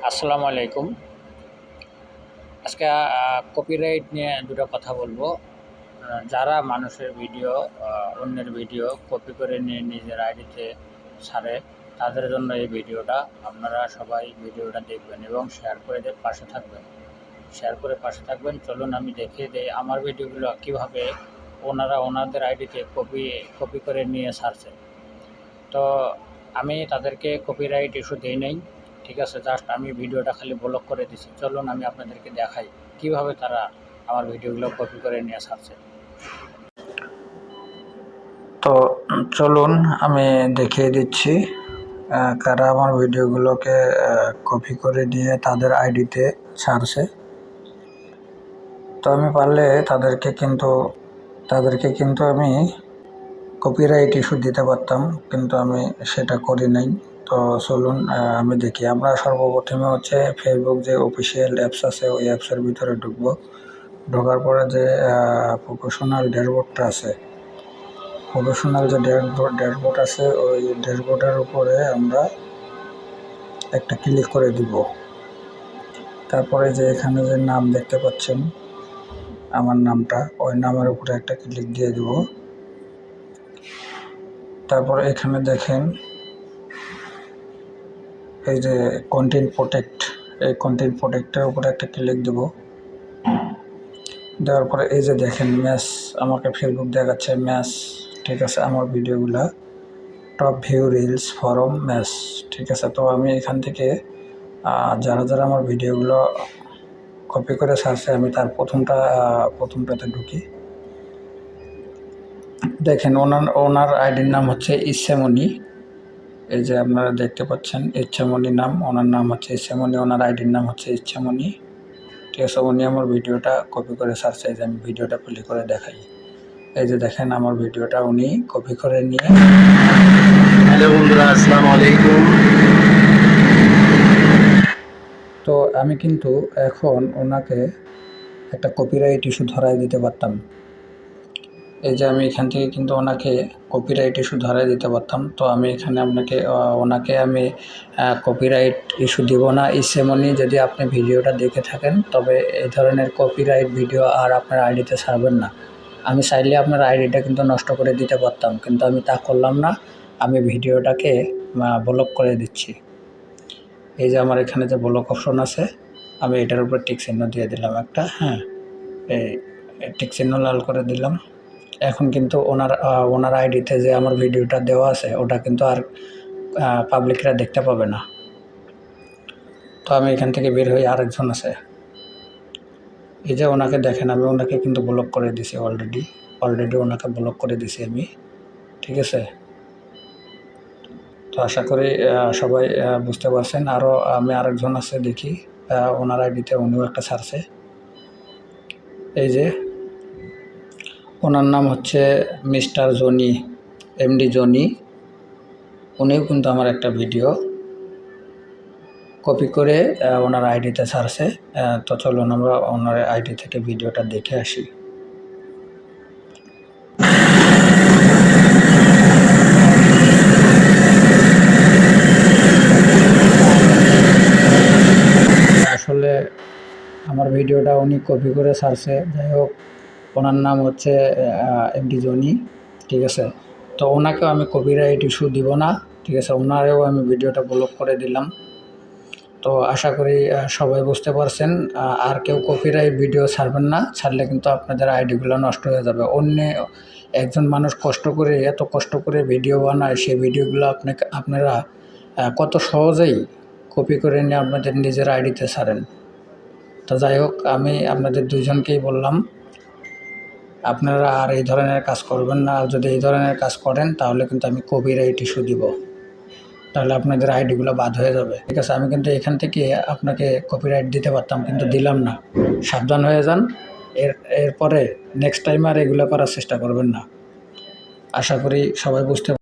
আসসালামু আলাইকুম। আজকে কপিরাইট নিয়ে দুটো কথা বলবো। যারা মানুষের ভিডিও অন্যের ভিডিও কপি করে নিয়ে নিজের আইডিতে ছাড়ে তাদের জন্য এই ভিডিওটা। আপনারা সবাই ভিডিওটা দেখবেন এবং শেয়ার করে পাশে থাকবেন। চলুন আমি দেখিয়ে দিই আমার ভিডিওগুলো কীভাবে ওনারা ওনাদের আইডিতে কপি করে নিয়ে ছাড়ছে। তো আমি তাদেরকে কপিরাইট ইস্যু দিই নাই, ঠিক আছে। জাস্ট আমি ভিডিওটা খালি ব্লক করে দিছি। চলুন আমি আপনাদেরকে দেখাই কিভাবে তারা আমার ভিডিওগুলো কপি করে নিয়ে ছাড়ছে। তো চলুন আমি দেখিয়ে দিচ্ছি কারা আমার ভিডিওগুলোকে কপি করে নিয়ে তাদের আইডিতে ছাড়ছে। তো আমি পারলে তাদেরকে কিন্তু আমি কপিরাইট ইস্যু দিতে পারতাম, কিন্তু আমি সেটা করি নাই। তো চলুন আমি দেখি। আমরা সর্বপ্রথমে হচ্ছে ফেসবুক যে অফিসিয়াল অ্যাপস আছে ওই অ্যাপসের ভিতরে ঢোকার পরে যে প্রফেশনাল ড্যাশবোর্ডটা আছে, প্রফেশনাল যে ড্যাশবোর্ড আছে ওই ড্যাশবোর্ডের উপরে আমরা একটা ক্লিক করে দিব। তারপরে যে এখানে যে নাম দেখতে পাচ্ছেন আমার নামটা, ওই নামের উপরে একটা ক্লিক দিয়ে দিব। তারপর এখানে দেখেন এই যে কন্টেন্ট প্রোটেক্ট, এই কন্টেন্ট প্রোটেক্টের উপরে একটা ক্লিক দেব। দেওয়ার পরে এই যে দেখেন ম্যাচ, আমাকে ফেসবুক দেখাচ্ছে ম্যাচ, ঠিক আছে। আমার ভিডিওগুলা top view reels form match, ঠিক আছে। তো আমি এখান থেকে যারা আমার ভিডিওগুলো কপি করে ছাড়ছে আমি তার প্রথমটাতে ঢুকি। দেখেন ওনার আইডির নাম হচ্ছে ইচ্ছামণি। এই যে আপনারা দেখতে পাচ্ছেন ইচ্ছামণি নাম, ওনার নাম হচ্ছে ইচ্ছামণি, ওনার আইডির নাম হচ্ছে ইচ্ছামণি, ঠিক আছে। উনি আমার ভিডিওটা কপি করে ছাড়ছে। এই যে আমি ভিডিওটা প্লে করে দেখাই। এই যে দেখেন আমার ভিডিওটা উনি কপি করে নিয়ে। হ্যালো বন্ধুরা, আসসালামু আলাইকুম। তো আমি কিন্তু এখন ওনাকে একটা কপিরাইট ইস্যু ধরাই দিতে পারতাম। এই যে আমি এখান থেকে কিন্তু ওনাকে কপিরাইট ইস্যু ধরাই দিতে পারতাম। তো আমি এখানে ওনাকে আমি কপিরাইট ইস্যু দিব না। ইচ্ছামণি, যদি আপনি ভিডিওটা দেখে থাকেন তবে এই ধরনের কপিরাইট ভিডিও আর আপনার আইডিতে ছাড়বেন না। আমি চাইলে আপনার আইডিটা কিন্তু নষ্ট করে দিতে পারতাম, কিন্তু আমি তা করলাম না। আমি ভিডিওটাকে ব্লক করে দিচ্ছি। এই যে আমার এখানে যে ব্লক অপশন আছে, আমি এটার উপর টিক চিহ্ন দিয়ে দিলাম একটা, হ্যাঁ, এই টিক চিহ্ন লাল করে দিলাম। এখন কিন্তু ওনার আইডিতে যে আমার ভিডিওটা দেওয়া আছে ওটা কিন্তু আর পাবলিকরা দেখতে পাবে না। তো আমি এখান থেকে বের হয়ে আরেকজন আছে, এই যে ওনাকে দেখেন, আমি ওনাকে কিন্তু ব্লক করে দিছি অলরেডি ওনাকে ব্লক করে দিছি আমি, ঠিক আছে। তো আশা করি সবাই বুঝতে পারছেন। আমি আরেকজন আছে দেখি, ওনার আইডিতে উনিও একটা ছাড়ছে। এই যে ওনার নাম হচ্ছে মিস্টার জনি, এমডি জনি। উনিও কিন্তু আমার একটা ভিডিও কপি করে ওনার আইডিতে ছাড়ছে। তো চলুন আমরা ওনার আইডি থেকে ভিডিওটা দেখে আসি। আসলে আমার ভিডিওটা উনি কপি করে ছাড়ছে। যাই হোক, ওনার নাম হচ্ছে এমডি জনি, ঠিক আছে। তো ওনাকেও আমি কপিরাইট ইস্যু দিব না, ঠিক আছে। ওনারেও আমি ভিডিওটা ব্লক করে দিলাম। তো আশা করি সবাই বুঝতে পারছেন। আর কেউ কপিরাইট ভিডিও ছাড়বেন না, ছাড়লে কিন্তু আপনাদের আইডিগুলো নষ্ট হয়ে যাবে। একজন মানুষ এত কষ্ট করে ভিডিও বানায়, সেই ভিডিওগুলো আপনারা কত সহজেই কপি করে নিয়ে আপনাদের নিজের আইডিতে ছাড়েন। তো যাই হোক, আমি আপনাদের দুইজনকেই বললাম আপনারা আর এই ধরনের কাজ করবেন না। আর যদি এই ধরনের কাজ করেন তাহলে কিন্তু আমি কপিরাইট ইস্যু দিব, তাহলে আপনাদের আইডিগুলো বাদ হয়ে যাবে, ঠিক আছে। আমি কিন্তু এখান থেকে আপনাকে কপিরাইট দিতে পারতাম, কিন্তু দিলাম না। সাবধান হয়ে যান। এরপরে নেক্সট টাইম আর এগুলো করার চেষ্টা করবেন না। আশা করি সবাই বুঝতে